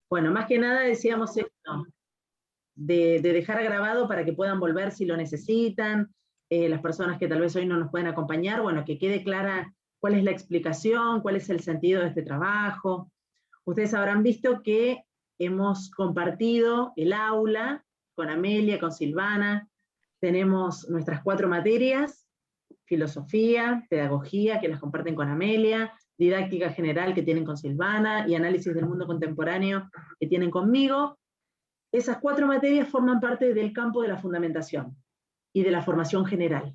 Bueno, más que nada decíamos esto, de dejar grabado para que puedan volver si lo necesitan, las personas que tal vez hoy no nos pueden acompañar, bueno, que quede clara cuál es la explicación, cuál es el sentido de este trabajo. Ustedes habrán visto que hemos compartido el aula con Amelia, con Silvana, tenemos nuestras 4 materias, filosofía, pedagogía, que las comparten con Amelia, didáctica general que tienen con Silvana, y análisis del mundo contemporáneo que tienen conmigo. Esas 4 materias forman parte del campo de la fundamentación y de la formación general.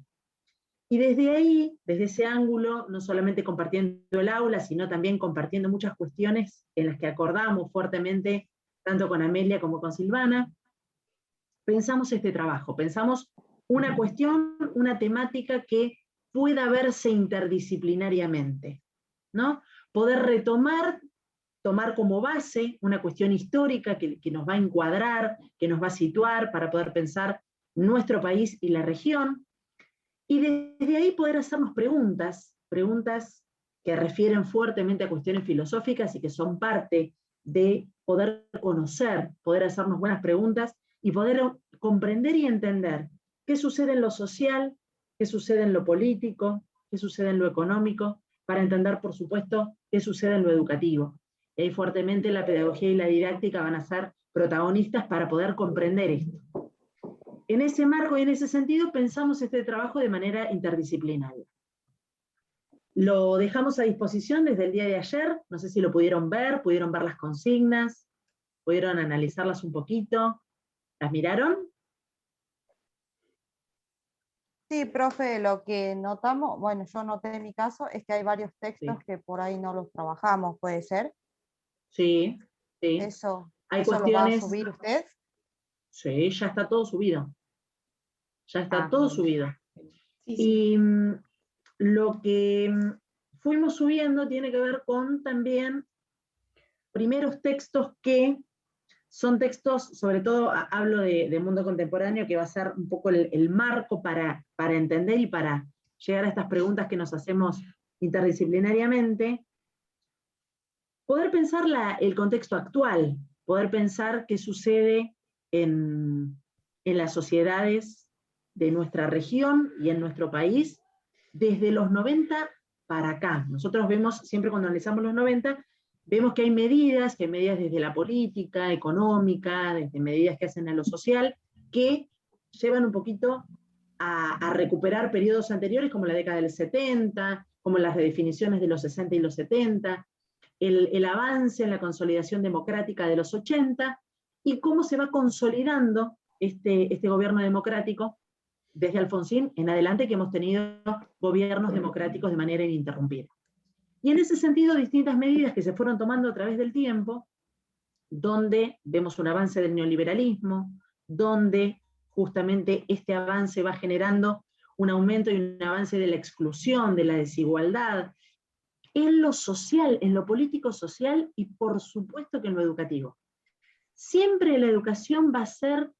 Y desde ahí, desde ese ángulo, no solamente compartiendo el aula, sino también compartiendo muchas cuestiones en las que acordamos fuertemente, tanto con Amelia como con Silvana, pensamos este trabajo, pensamos una cuestión, una temática que pueda verse interdisciplinariamente, ¿no? Poder retomar, tomar como base una cuestión histórica que nos va a encuadrar, que nos va a situar para poder pensar nuestro país y la región, y desde ahí poder hacernos preguntas, preguntas que refieren fuertemente a cuestiones filosóficas y que son parte de poder conocer, poder hacernos buenas preguntas y poder comprender y entender qué sucede en lo social, qué sucede en lo político, qué sucede en lo económico, para entender, por supuesto, qué sucede en lo educativo. Y ahí fuertemente la pedagogía y la didáctica van a ser protagonistas para poder comprender esto. En ese marco y en ese sentido pensamos este trabajo de manera interdisciplinaria. Lo dejamos a disposición desde el día de ayer, no sé si lo pudieron ver las consignas, pudieron analizarlas un poquito, ¿las miraron? Sí, profe, lo que notamos, bueno, yo noté en mi caso, es que hay varios textos Sí, que por ahí no los trabajamos, ¿puede ser? sí, sí. Hay ¿Eso los va a cuestiones, subir usted? sí, ya está todo subido, ya está Ah, todo bueno. subido. Sí, sí. Y lo que fuimos subiendo tiene que ver con también primeros textos que son textos, sobre todo hablo de mundo contemporáneo, que va a ser un poco el marco para entender y para llegar a estas preguntas que nos hacemos interdisciplinariamente, poder pensar el contexto actual, poder pensar qué sucede en las sociedades de nuestra región y en nuestro país desde los 90 para acá. Nosotros vemos, siempre cuando analizamos los 90, vemos que hay medidas desde la política, económica, desde medidas que hacen a lo social, que llevan un poquito a recuperar periodos anteriores como la década del 70, como las redefiniciones de los 60 y los 70, el avance en la consolidación democrática de los 80 y cómo se va consolidando este gobierno democrático desde Alfonsín en adelante, que hemos tenido gobiernos democráticos de manera ininterrumpida. Y en ese sentido, distintas medidas que se fueron tomando a través del tiempo, donde vemos un avance del neoliberalismo, donde justamente este avance va generando un aumento y un avance de la exclusión, de la desigualdad, en lo social, en lo político social y por supuesto que en lo educativo. Siempre la educación va a ser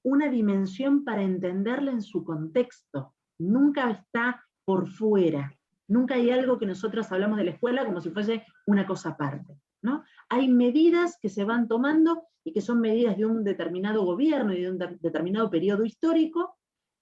una dimensión para entenderla en su contexto, nunca está por fuera, nunca hay algo que nosotros hablamos de la escuela como si fuese una cosa aparte, ¿no? Hay medidas que se van tomando y que son medidas de un determinado gobierno y de un determinado periodo histórico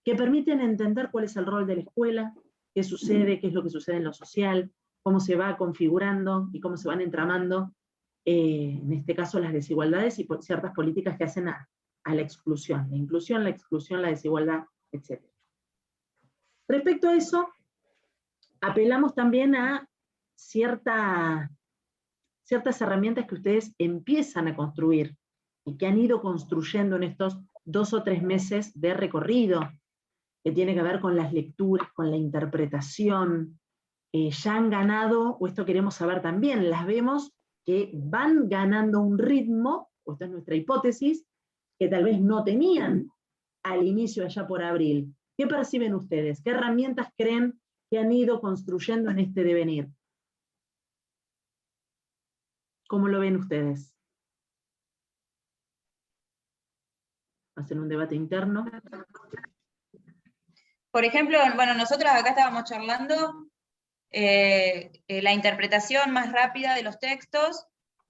que permiten entender cuál es el rol de la escuela, qué sucede, qué es lo que sucede en lo social, cómo se va configurando y cómo se van entramando, en este caso, las desigualdades y ciertas políticas que hacen a la exclusión, la exclusión, la desigualdad, etc. Respecto a eso, apelamos también a ciertas herramientas que ustedes empiezan a construir y que han ido construyendo en estos 2 o 3 meses de recorrido, que tiene que ver con las lecturas, con la interpretación. Ya han ganado, o esto queremos saber también, las vemos que van ganando un ritmo, o esta es nuestra hipótesis, que tal vez no tenían al inicio allá por abril. ¿Qué perciben ustedes? ¿Qué herramientas creen que han ido construyendo en este devenir? ¿Cómo lo ven ustedes? ¿Hacen un debate interno? Por ejemplo, bueno, nosotros acá estábamos charlando la interpretación más rápida de los textos,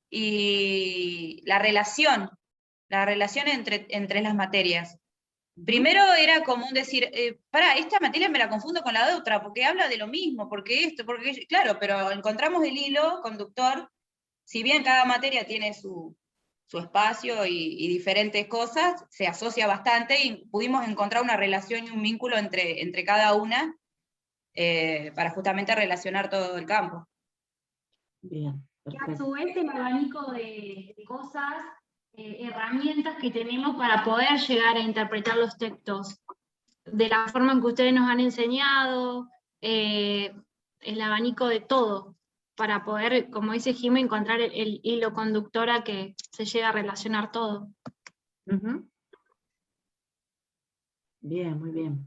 y la relación entre las materias. Primero era común decir, esta materia me la confundo con la de otra, porque habla de lo mismo, porque esto, porque claro, pero encontramos el hilo conductor, si bien cada materia tiene su espacio y diferentes cosas, se asocia bastante y pudimos encontrar una relación y un vínculo entre cada una para justamente relacionar todo el campo. Bien, Y a perfecto. su vez el abanico de cosas, herramientas que tenemos para poder llegar a interpretar los textos de la forma en que ustedes nos han enseñado, el abanico de todo, para poder, como dice Jimmy, encontrar el hilo conductor a que se llegue a relacionar todo. Ujú. Bien, muy bien.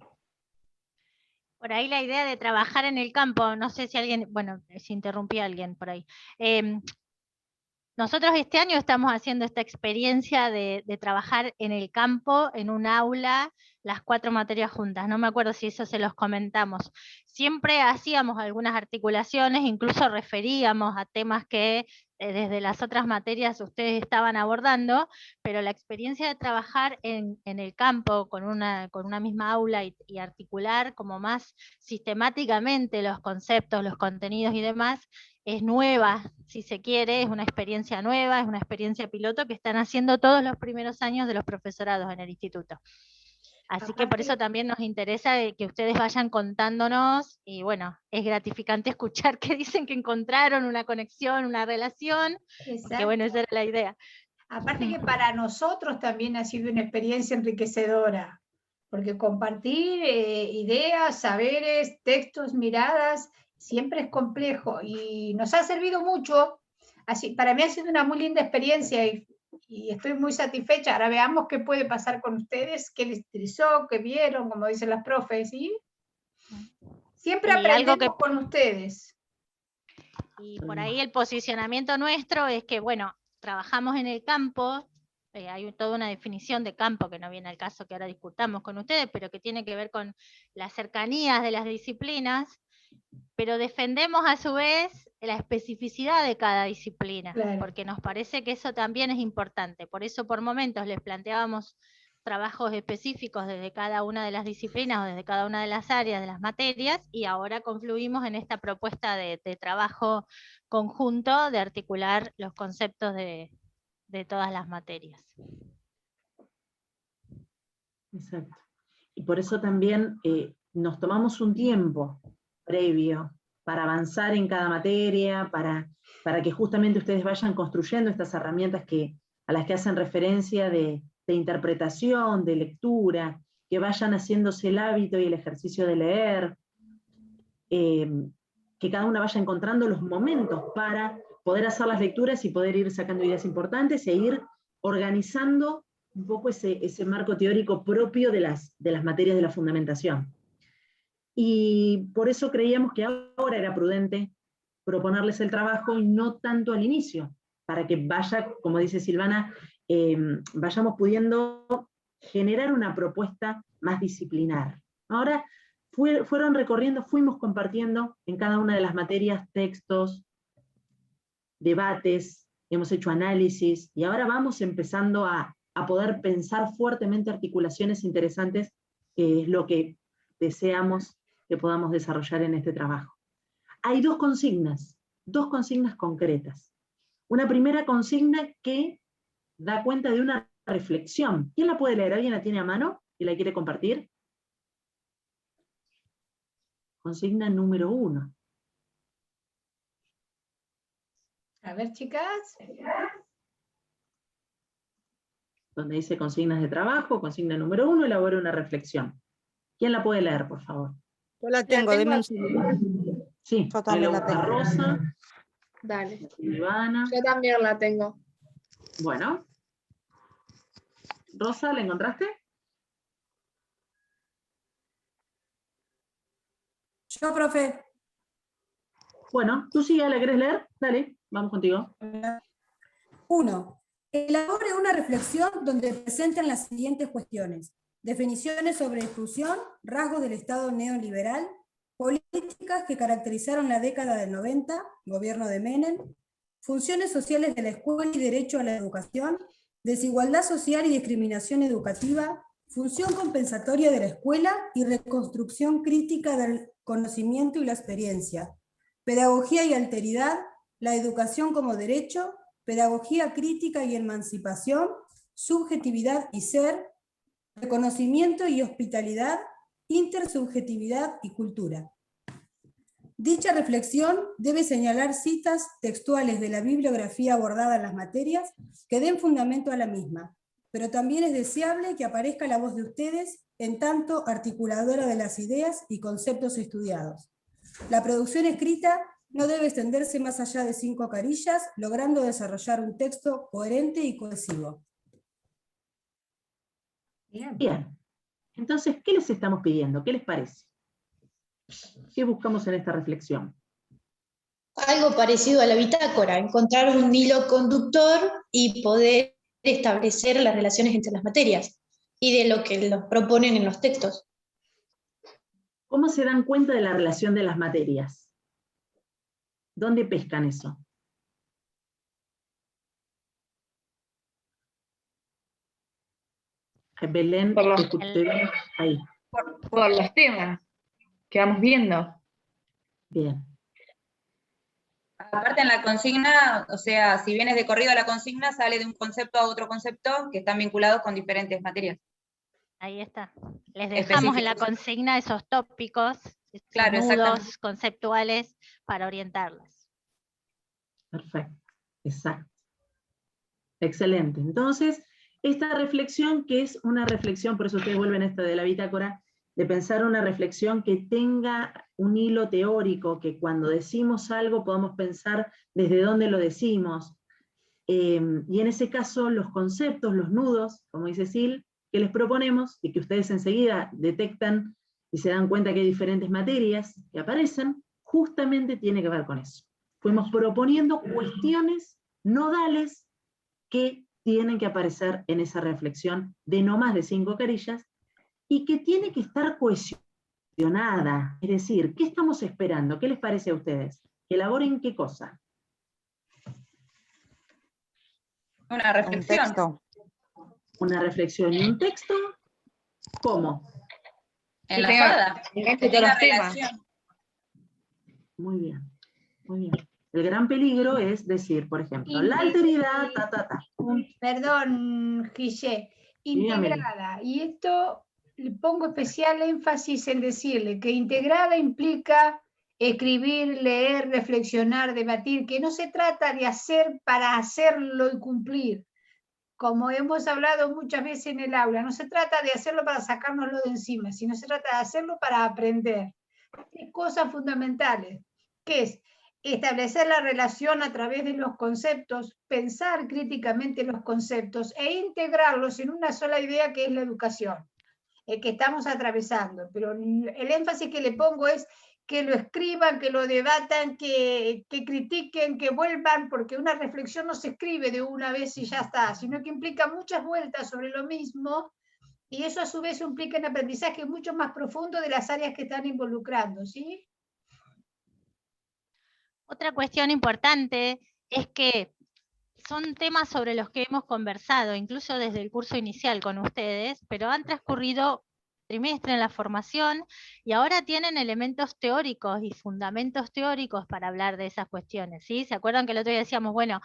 Por ahí la idea de trabajar en el campo, no sé si alguien, bueno, si interrumpí a alguien por ahí. Nosotros este año estamos haciendo esta experiencia de trabajar en el campo, en un aula, las 4 materias juntas. No me acuerdo si eso se los comentamos. Siempre hacíamos algunas articulaciones, incluso referíamos a temas que desde las otras materias ustedes estaban abordando, pero la experiencia de trabajar en el campo con una misma aula y articular como más sistemáticamente los conceptos, los contenidos y demás, es nueva, si se quiere, es una experiencia nueva, es una experiencia piloto que están haciendo todos los primeros años de los profesorados en el instituto. Así que por eso también nos interesa que ustedes vayan contándonos, y bueno, es gratificante escuchar que dicen que encontraron una conexión, una relación, porque bueno, esa era la idea. Aparte que para nosotros también ha sido una experiencia enriquecedora, porque compartir ideas, saberes, textos, miradas, siempre es complejo y nos ha servido mucho. Así, para mí ha sido una muy linda experiencia y estoy muy satisfecha. Ahora veamos qué puede pasar con ustedes, qué les interesó, qué vieron, como dicen las profes, ¿sí? Siempre aprendemos con ustedes. Y por ahí el posicionamiento nuestro es que, bueno, trabajamos en el campo, hay toda una definición de campo que no viene al caso que ahora discutamos con ustedes, pero que tiene que ver con las cercanías de las disciplinas, pero defendemos a su vez la especificidad de cada disciplina, Claro. porque nos parece que eso también es importante. Por eso por momentos les planteábamos trabajos específicos desde cada una de las disciplinas o desde cada una de las áreas de las materias, y ahora confluimos en esta propuesta de trabajo conjunto de articular los conceptos de todas las materias. Exacto. Y por eso también nos tomamos un tiempo previo para avanzar en cada materia, para que justamente ustedes vayan construyendo estas herramientas a las que hacen referencia de interpretación, de lectura, que vayan haciéndose el hábito y el ejercicio de leer, que cada una vaya encontrando los momentos para poder hacer las lecturas y poder ir sacando ideas importantes e ir organizando un poco ese marco teórico propio de las materias de la fundamentación. Y por eso creíamos que ahora era prudente proponerles el trabajo y no tanto al inicio, para que vaya, como dice Silvana, vayamos pudiendo generar una propuesta más disciplinar. Ahora fueron recorriendo, fuimos compartiendo en cada una de las materias textos, debates, hemos hecho análisis, y ahora vamos empezando a poder pensar fuertemente articulaciones interesantes, que es lo que deseamos que podamos desarrollar en este trabajo. Hay dos consignas concretas. Una primera consigna que da cuenta de una reflexión. ¿Quién la puede leer? ¿Alguien la tiene a mano y la quiere compartir? Consigna número 1. A ver, chicas. Donde dice consignas de trabajo, consigna número 1, elabora una reflexión. ¿Quién la puede leer, por favor? Yo la tengo, deme un segundo. Sí, Yo también la tengo. Rosa, Dale. Silvana. Yo también la tengo. Bueno. Rosa, ¿la encontraste? Yo, profe. Bueno, tú sí, ¿la querés leer? Dale, vamos contigo. 1. Elabore una reflexión donde presenten las siguientes cuestiones: definiciones sobre exclusión, rasgos del Estado neoliberal, políticas que caracterizaron la década del 90, gobierno de Menem, funciones sociales de la escuela y derecho a la educación, desigualdad social y discriminación educativa, función compensatoria de la escuela y reconstrucción crítica del conocimiento y la experiencia, pedagogía y alteridad, la educación como derecho, pedagogía crítica y emancipación, subjetividad y ser, reconocimiento y hospitalidad, intersubjetividad y cultura. Dicha reflexión debe señalar citas textuales de la bibliografía abordada en las materias que den fundamento a la misma, pero también es deseable que aparezca la voz de ustedes en tanto articuladora de las ideas y conceptos estudiados. La producción escrita no debe extenderse más allá de 5 carillas, logrando desarrollar un texto coherente y cohesivo. Bien. Entonces, ¿qué les estamos pidiendo? ¿Qué les parece? ¿Qué buscamos en esta reflexión? Algo parecido a la bitácora, encontrar un hilo conductor y poder establecer las relaciones entre las materias y de lo que los proponen en los textos. ¿Cómo se dan cuenta de la relación de las materias? ¿Dónde pescan eso? Belén, Por los- ahí. Por los temas que vamos viendo. Bien. Aparte en la consigna, o sea, si vienes de corrido a la consigna, sale de un concepto a otro concepto que están vinculados con diferentes materias. Ahí está. Les dejamos en la Específicos. consigna esos tópicos, esos Claro, nudos exactamente. conceptuales para orientarlas. Perfecto, exacto. Excelente. Entonces, esta reflexión, que es una reflexión, por eso ustedes vuelven a esta de la bitácora, de pensar una reflexión que tenga un hilo teórico, que cuando decimos algo podamos pensar desde dónde lo decimos. Y en ese caso, los conceptos, los nudos, como dice Sil, que les proponemos, y que ustedes enseguida detectan y se dan cuenta que hay diferentes materias que aparecen, justamente tiene que ver con eso. Fuimos proponiendo cuestiones nodales que tienen que aparecer en esa reflexión de no más de 5 carillas, y que tiene que estar cohesionada. Es decir, ¿qué estamos esperando? ¿Qué les parece a ustedes? ¿Que elaboren qué cosa? Una reflexión. texto. Una reflexión y un texto. ¿Cómo? Enlazada. tenga Que tenga los temas. relación. Muy bien, muy bien. El gran peligro es decir, por ejemplo, la alteridad, ta, ta, ta. Perdón, Guille, Dígame. integrada. Y esto le pongo especial énfasis en decirle que integrada implica escribir, leer, reflexionar, debatir, que no se trata de hacer para hacerlo y cumplir. Como hemos hablado muchas veces en el aula, no se trata de hacerlo para sacárnoslo de encima, sino se trata de hacerlo para aprender. Hay cosas fundamentales, que es establecer la relación a través de los conceptos, pensar críticamente los conceptos e integrarlos en una sola idea que es la educación, que estamos atravesando. Pero el énfasis que le pongo es que lo escriban, que lo debatan, que critiquen, que vuelvan, porque una reflexión no se escribe de una vez y ya está, sino que implica muchas vueltas sobre lo mismo, y eso a su vez implica un aprendizaje mucho más profundo de las áreas que están involucrando, ¿sí? Otra cuestión importante es que son temas sobre los que hemos conversado, incluso desde el curso inicial con ustedes, pero han transcurrido trimestre en la formación y ahora tienen elementos teóricos y fundamentos teóricos para hablar de esas cuestiones, ¿sí? ¿Se acuerdan que el otro día decíamos, bueno,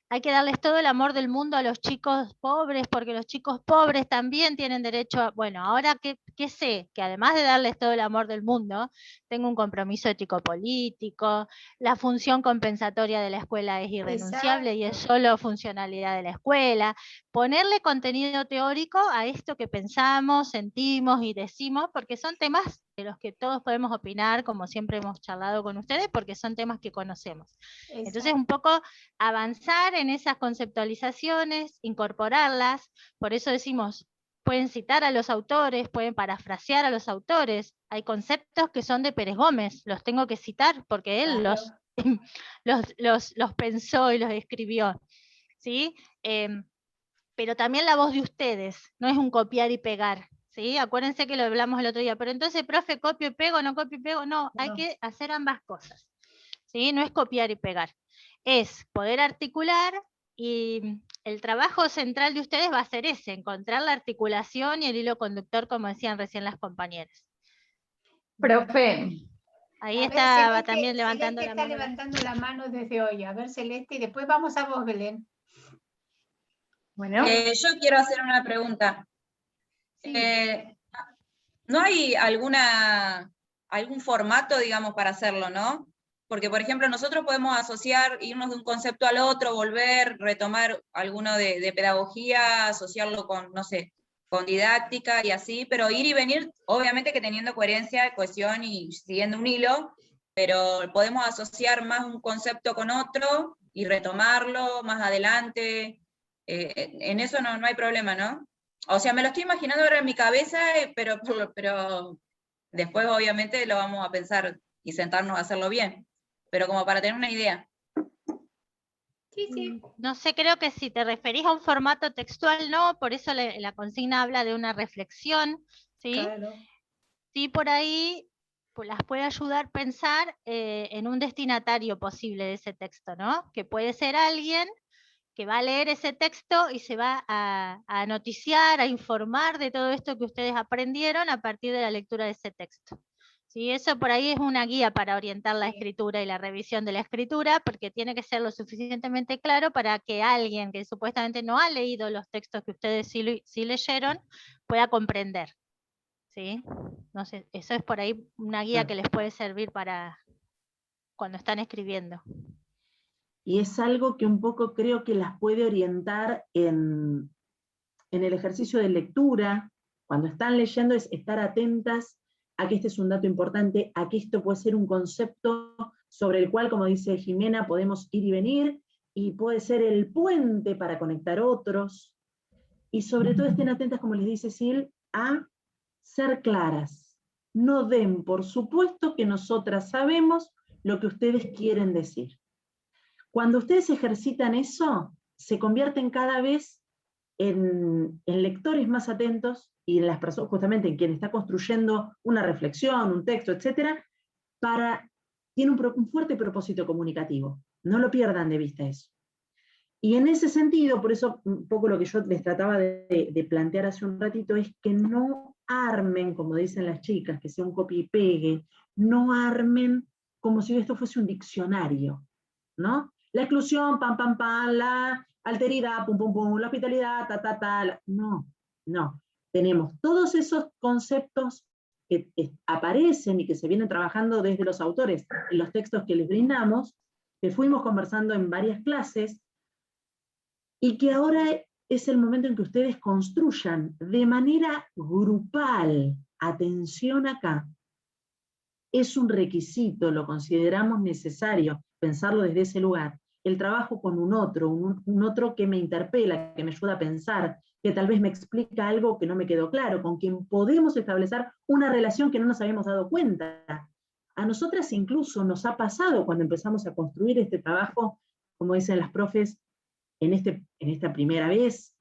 hay que darles todo el amor del mundo a los chicos pobres, porque los chicos pobres también tienen derecho a... Bueno, ahora que sé que además de darles todo el amor del mundo, tengo un compromiso ético-político, la función compensatoria de la escuela es irrenunciable y es solo funcionalidad de la escuela. Ponerle contenido teórico a esto que pensamos, sentimos y decimos, porque son temas de los que todos podemos opinar, como siempre hemos charlado con ustedes, porque son temas que conocemos. Entonces, un poco avanzar en esas conceptualizaciones, incorporarlas, por eso decimos, pueden citar a los autores, pueden parafrasear a los autores, hay conceptos que son de Pérez Gómez, los tengo que citar porque él los pensó y los escribió, ¿sí? Pero también la voz de ustedes, no es un copiar y pegar, ¿sí? Acuérdense que lo hablamos el otro día, pero entonces, profe, copio y pego, no copio y pego, no, hay que hacer ambas cosas, ¿sí? No es copiar y pegar. es poder articular, y el trabajo central de ustedes va a ser ese, encontrar la articulación y el hilo conductor, como decían recién las compañeras. Profe, Ahí A ver, estaba Celeste, también levantando Celeste la está mano. levantando la mano desde hoy. A ver, Celeste, y después vamos a vos, Belén. bueno, Yo quiero hacer una pregunta. Sí. ¿No hay algún formato, digamos, para hacerlo, no? Porque, por ejemplo, nosotros podemos asociar, irnos de un concepto al otro, volver, retomar alguno de pedagogía, asociarlo con, no sé, con didáctica y así, pero ir y venir, obviamente que teniendo coherencia, cohesión y siguiendo un hilo, pero podemos asociar más un concepto con otro y retomarlo más adelante. En eso no hay problema, ¿no? O sea, me lo estoy imaginando ahora en mi cabeza, pero después obviamente lo vamos a pensar y sentarnos a hacerlo bien. Pero como para tener una idea. Sí, sí. No sé, creo que si te referís a un formato textual, no, por eso la consigna habla de una reflexión, ¿sí? Claro. Sí, por ahí pues, las puede ayudar a pensar en un destinatario posible de ese texto, ¿no? Que puede ser alguien que va a leer ese texto y se va a noticiar, a informar de todo esto que ustedes aprendieron a partir de la lectura de ese texto. ¿Sí? Eso por ahí es una guía para orientar la escritura y la revisión de la escritura, porque tiene que ser lo suficientemente claro para que alguien que supuestamente no ha leído los textos que ustedes sí leyeron, pueda comprender. ¿Sí? No sé, eso es por ahí una guía que les puede servir para cuando están escribiendo. Y es algo que un poco creo que las puede orientar en el ejercicio de lectura, cuando están leyendo, es estar atentas a que este es un dato importante, a que esto puede ser un concepto sobre el cual, como dice Jimena, podemos ir y venir, y puede ser el puente para conectar otros, y sobre todo estén atentas, como les dice Sil, a ser claras. No den por supuesto que nosotras sabemos lo que ustedes quieren decir. Cuando ustedes ejercitan eso, se convierten cada vez en lectores más atentos y en las personas, justamente en quien está construyendo una reflexión, un texto, etcétera, tiene un fuerte propósito comunicativo. No lo pierdan de vista eso. Y en ese sentido, por eso un poco lo que yo les trataba de plantear hace un ratito es que no armen, como dicen las chicas, que sea un copia y pegue, no armen como si esto fuese un diccionario, ¿no? La exclusión, pam, pam, pam, la alteridad, pum, pum, pum, la hospitalidad, ta, ta, ta. No. Tenemos todos esos conceptos que aparecen y que se vienen trabajando desde los autores en los textos que les brindamos, que fuimos conversando en varias clases, y que ahora es el momento en que ustedes construyan de manera grupal. Atención acá. Es un requisito, lo consideramos necesario pensarlo desde ese lugar. El trabajo con un otro que me interpela, que me ayuda a pensar, que tal vez me explica algo que no me quedó claro, con quien podemos establecer una relación que no nos habíamos dado cuenta. A nosotras incluso nos ha pasado cuando empezamos a construir este trabajo, como dicen las profes, en esta primera vez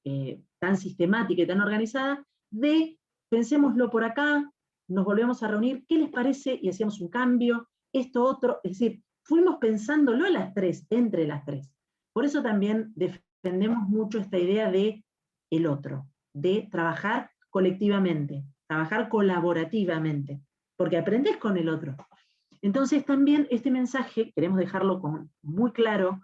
tan sistemática y tan organizada, de pensémoslo por acá, nos volvemos a reunir, ¿qué les parece? Y hacíamos un cambio, esto otro, es decir, fuimos pensándolo las tres, entre las tres. Por eso también defendemos mucho esta idea de el otro, de trabajar colectivamente, trabajar colaborativamente, porque aprendés con el otro. Entonces también este mensaje queremos dejarlo muy claro,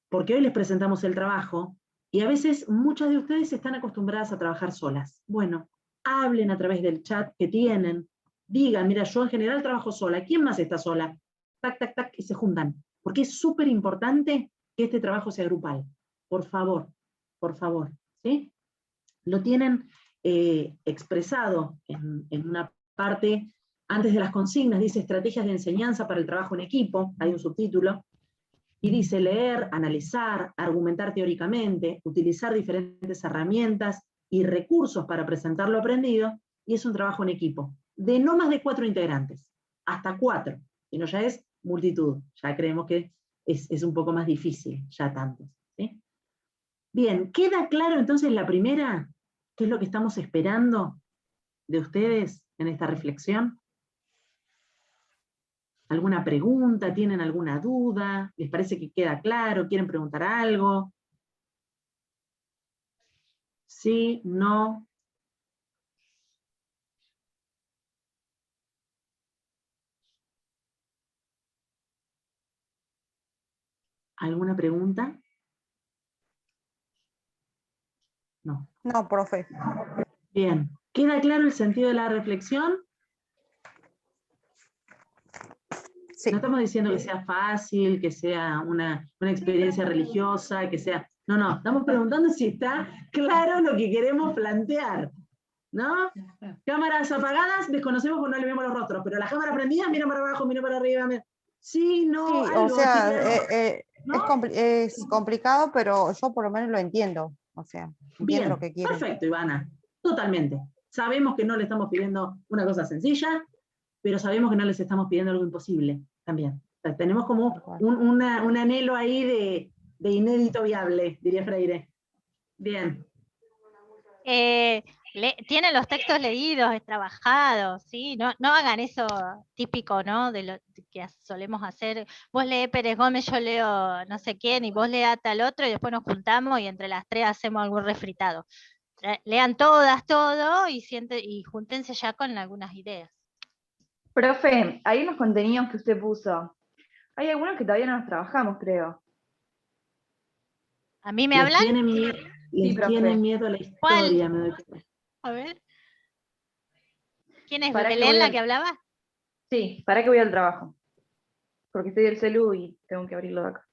porque hoy les presentamos el trabajo, y a veces muchas de ustedes están acostumbradas a trabajar solas. Bueno, hablen a través del chat que tienen, digan, mira, yo en general trabajo sola, ¿quién más está sola? Tac, tac, tac, y se juntan, porque es súper importante que este trabajo sea grupal. Por favor, ¿sí? Lo tienen expresado en una parte, antes de las consignas, dice estrategias de enseñanza para el trabajo en equipo, hay un subtítulo, y dice leer, analizar, argumentar teóricamente, utilizar diferentes herramientas y recursos para presentar lo aprendido, y es un trabajo en equipo, de no más de 4 integrantes, hasta 4, si no ya es multitud, ya creemos que es un poco más difícil, ya tantos. ¿Sí? Bien, ¿queda claro entonces la primera? ¿Qué es lo que estamos esperando de ustedes en esta reflexión? ¿Alguna pregunta? ¿Tienen alguna duda? ¿Les parece que queda claro? ¿Quieren preguntar algo? ¿Sí? ¿No? ¿Alguna pregunta? No. No, profe. Bien. ¿Queda claro el sentido de la reflexión? Sí. No estamos diciendo que sea fácil, que sea una experiencia religiosa, que sea... No, no, estamos preguntando si está claro lo que queremos plantear, ¿no? Cámaras apagadas, desconocemos porque no le vemos los rostros, pero la cámara prendida, mira para abajo, mira para arriba. Mira. Sí, no, Sí, algo, o sea, ¿no? es complicado, pero yo por lo menos lo entiendo. O sea, entiendo Bien, lo que quieren. perfecto, Ivana, totalmente. Sabemos que no le estamos pidiendo una cosa sencilla, pero sabemos que no les estamos pidiendo algo imposible también. O sea, tenemos como un anhelo ahí de inédito viable, diría Freire. Bien. Tienen los textos leídos, trabajados, ¿sí? No hagan eso típico, ¿no? De lo que solemos hacer. Vos lees Pérez Gómez, yo leo no sé quién, y vos leas tal otro, y después nos juntamos y entre las tres hacemos algún refritado. Lean todas, todo, y júntense ya con algunas ideas. Profe, hay unos contenidos que usted puso. Hay algunos que todavía no los trabajamos, creo. ¿A mí me Les hablan? tiene miedo a la historia, me doy cuenta. A ver. ¿Quién es? ¿Para qué ¿Belén voy la que hablaba? Sí, ¿para qué voy al trabajo? Porque estoy del celu y tengo que abrirlo de acá.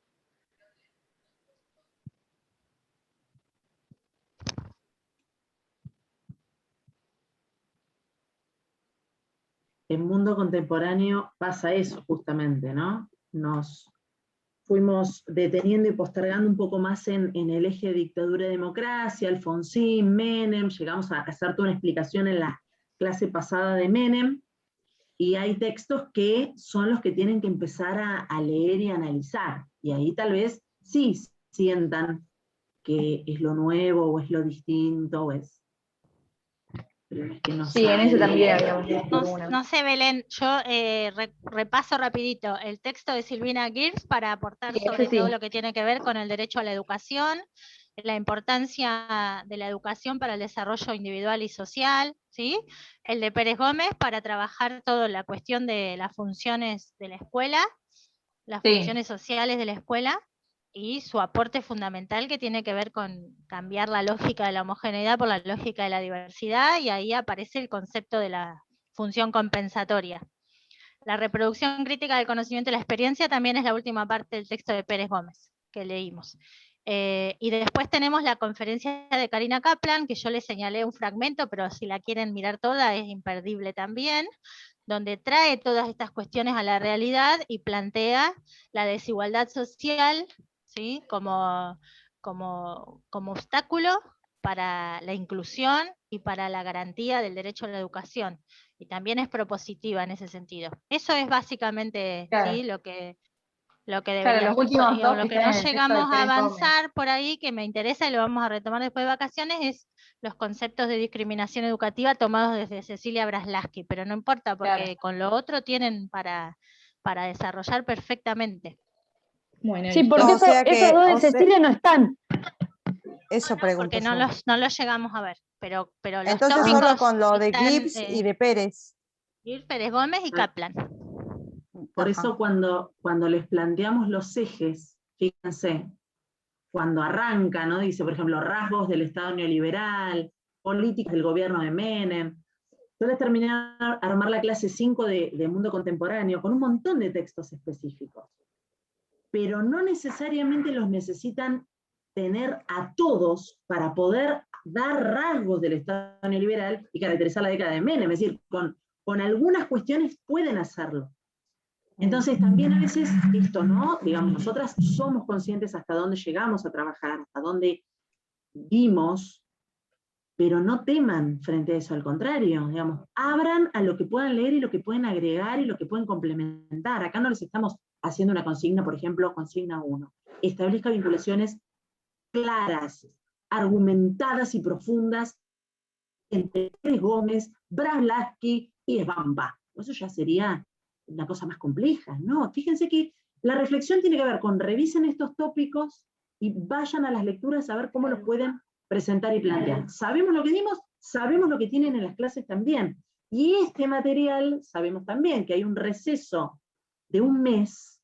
En Mundo Contemporáneo pasa eso justamente, ¿no? Nos fuimos deteniendo y postergando un poco más en el eje de dictadura y democracia, Alfonsín, Menem, llegamos a hacer toda una explicación en la clase pasada de Menem, y hay textos que son los que tienen que empezar a leer y analizar, y ahí tal vez sí sientan que es lo nuevo, o es lo distinto, o es... Pero es que no Sí, en ese también habíamos visto No sé, Belén, yo repaso rapidito el texto de Silvina Geertz para aportar Sí, sobre sí. todo lo que tiene que ver con el derecho a la educación, la importancia de la educación para el desarrollo individual y social, ¿sí? El de Pérez Gómez para trabajar toda la cuestión de las funciones de la escuela, las funciones sociales de la escuela, y su aporte fundamental que tiene que ver con cambiar la lógica de la homogeneidad por la lógica de la diversidad, y ahí aparece el concepto de la función compensatoria. La reproducción crítica del conocimiento y la experiencia también es la última parte del texto de Pérez Gómez, que leímos. Y después tenemos la conferencia de Karina Kaplan, que yo les señalé un fragmento, pero si la quieren mirar toda es imperdible también, donde trae todas estas cuestiones a la realidad y plantea la desigualdad social, ¿sí? como obstáculo para la inclusión y para la garantía del derecho a la educación. Y también es propositiva en ese sentido. Eso es básicamente, claro. ¿sí? lo que debería, claro, los últimos dos lo que no llegamos a avanzar por ahí, que me interesa y lo vamos a retomar después de vacaciones, es los conceptos de discriminación educativa tomados desde Cecilia Braslaski, pero no importa, porque con lo otro tienen para desarrollar perfectamente. Bueno, sí, porque esos dos de Cecilia no están. Eso pregunto porque yo. no los llegamos a ver, pero los entonces tópicos solo con lo de están, Gibbs y de Pérez. Pérez Gómez y Kaplan. Por eso cuando les planteamos los ejes, fíjense, cuando arranca, ¿no? Dice, por ejemplo, rasgos del Estado neoliberal, políticas del gobierno de Menem. Yo les terminé a armar la clase 5 de Mundo Contemporáneo con un montón de textos específicos. Pero no necesariamente los necesitan tener a todos para poder dar rasgos del Estado neoliberal y caracterizar la década de Menem. Es decir, con algunas cuestiones pueden hacerlo. Entonces también a veces esto, ¿no? Digamos, nosotras somos conscientes hasta dónde llegamos a trabajar, hasta dónde vimos, pero no teman frente a eso, al contrario, digamos, abran a lo que puedan leer y lo que pueden agregar y lo que pueden complementar. Acá no les estamos haciendo una consigna, por ejemplo, consigna 1. Establezca vinculaciones claras, argumentadas y profundas entre Pérez Gómez, Braslaski y Esbamba. Eso ya sería una cosa más compleja, no, fíjense que la reflexión tiene que ver con revisen estos tópicos y vayan a las lecturas a ver cómo los pueden presentar y plantear. Sabemos lo que dimos, sabemos lo que tienen en las clases también, y este material sabemos también que hay un receso de un mes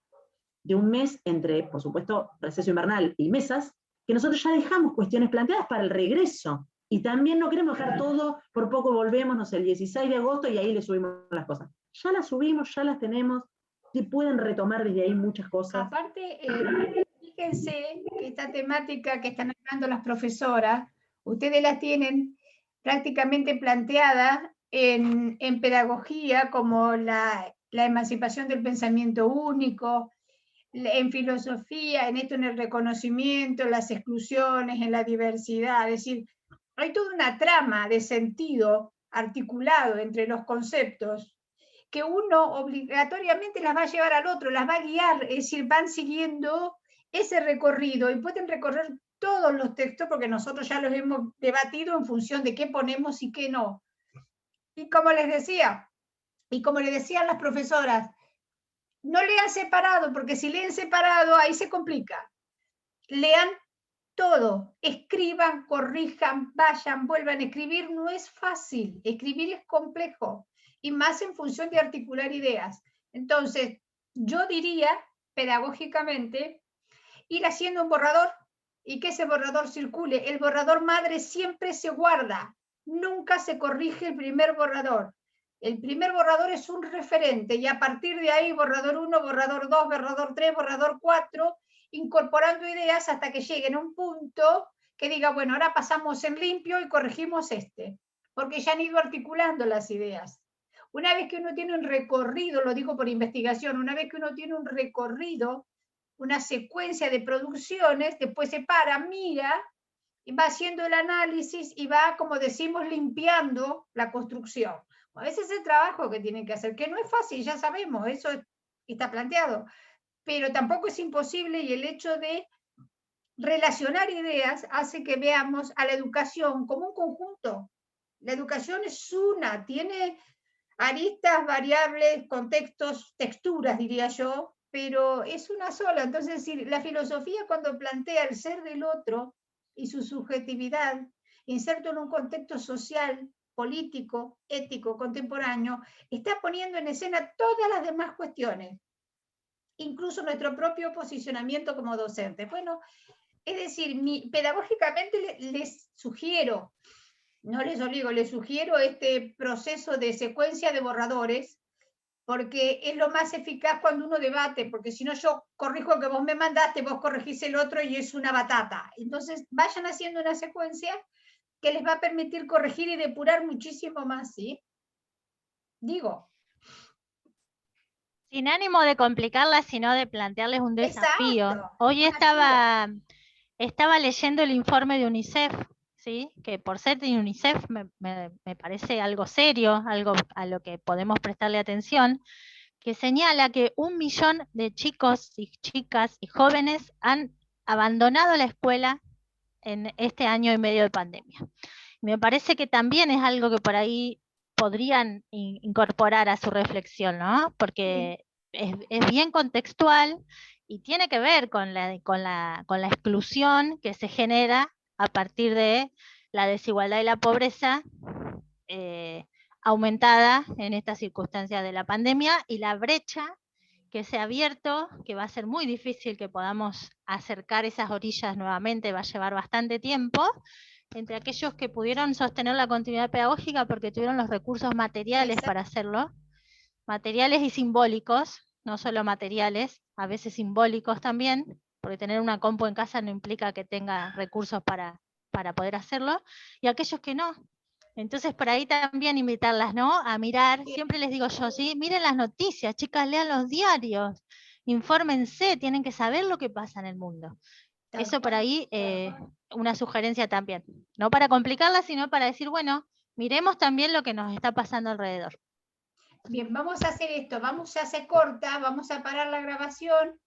entre, por supuesto, receso invernal y mesas, que nosotros ya dejamos cuestiones planteadas para el regreso, y también no queremos dejar todo, por poco volvemos, no sé, el 16 de agosto y ahí le subimos las cosas. Ya las subimos, ya las tenemos, y pueden retomar desde ahí muchas cosas. Aparte, fíjense que esta temática que están hablando las profesoras, ustedes las tienen prácticamente planteada en pedagogía, como la emancipación del pensamiento único, en filosofía, en esto, en el reconocimiento, las exclusiones, en la diversidad. Es decir, hay toda una trama de sentido articulado entre los conceptos que uno obligatoriamente las va a llevar al otro, las va a guiar, es decir, van siguiendo ese recorrido y pueden recorrer todos los textos porque nosotros ya los hemos debatido en función de qué ponemos y qué no. Y como les decía, y como le decían las profesoras, no lean separado, porque si leen separado, ahí se complica. Lean todo, escriban, corrijan, vayan, vuelvan a escribir. No es fácil, escribir es complejo, y más en función de articular ideas. Entonces, yo diría, pedagógicamente, ir haciendo un borrador y que ese borrador circule. El borrador madre siempre se guarda, nunca se corrige el primer borrador. El primer borrador es un referente y a partir de ahí borrador 1, borrador 2, borrador 3, borrador 4, incorporando ideas hasta que lleguen a un punto que diga, bueno, ahora pasamos en limpio y corregimos este, porque ya han ido articulando las ideas. Una vez que uno tiene un recorrido, lo digo por investigación, una vez que uno tiene un recorrido, una secuencia de producciones, después se para, mira, y va haciendo el análisis y va, como decimos, limpiando la construcción. A veces es el trabajo que tienen que hacer, que no es fácil, ya sabemos, eso está planteado, pero tampoco es imposible, y el hecho de relacionar ideas hace que veamos a la educación como un conjunto. La educación es una, tiene aristas, variables, contextos, texturas, diría yo, pero es una sola. Entonces, la filosofía, cuando plantea el ser del otro y su subjetividad, inserto en un contexto social, político, ético, contemporáneo, está poniendo en escena todas las demás cuestiones, incluso nuestro propio posicionamiento como docentes. Bueno, es decir, pedagógicamente les sugiero, no les obligo, les sugiero este proceso de secuencia de borradores, porque es lo más eficaz cuando uno debate, porque si no yo corrijo el que vos me mandaste, vos corregís el otro y es una batata. Entonces vayan haciendo una secuencia que les va a permitir corregir y depurar muchísimo más, ¿sí? Digo. Sin ánimo de complicarlas, sino de plantearles un desafío. Exacto. Hoy estaba leyendo el informe de UNICEF, ¿sí? Que por ser de UNICEF me parece algo serio, algo a lo que podemos prestarle atención, que señala que 1 millón de chicos y chicas y jóvenes han abandonado la escuela en este año y medio de pandemia. Me parece que también es algo que por ahí podrían incorporar a su reflexión, ¿no? Porque es bien contextual y tiene que ver con la exclusión que se genera a partir de la desigualdad y la pobreza aumentada en estas circunstancias de la pandemia, y la brecha que se ha abierto, que va a ser muy difícil que podamos acercar esas orillas nuevamente, va a llevar bastante tiempo, entre aquellos que pudieron sostener la continuidad pedagógica porque tuvieron los recursos materiales para hacerlo, materiales y simbólicos, no solo materiales, a veces simbólicos también, porque tener una compu en casa no implica que tenga recursos para poder hacerlo, y aquellos que no. Entonces por ahí también invitarlas, ¿no? A mirar, siempre les digo yo, ¿sí? Miren las noticias, chicas, lean los diarios, infórmense, tienen que saber lo que pasa en el mundo. Eso por ahí, una sugerencia también. No para complicarla, sino para decir, bueno, miremos también lo que nos está pasando alrededor. Bien, vamos a hacer esto, vamos a hacer corta, vamos a parar la grabación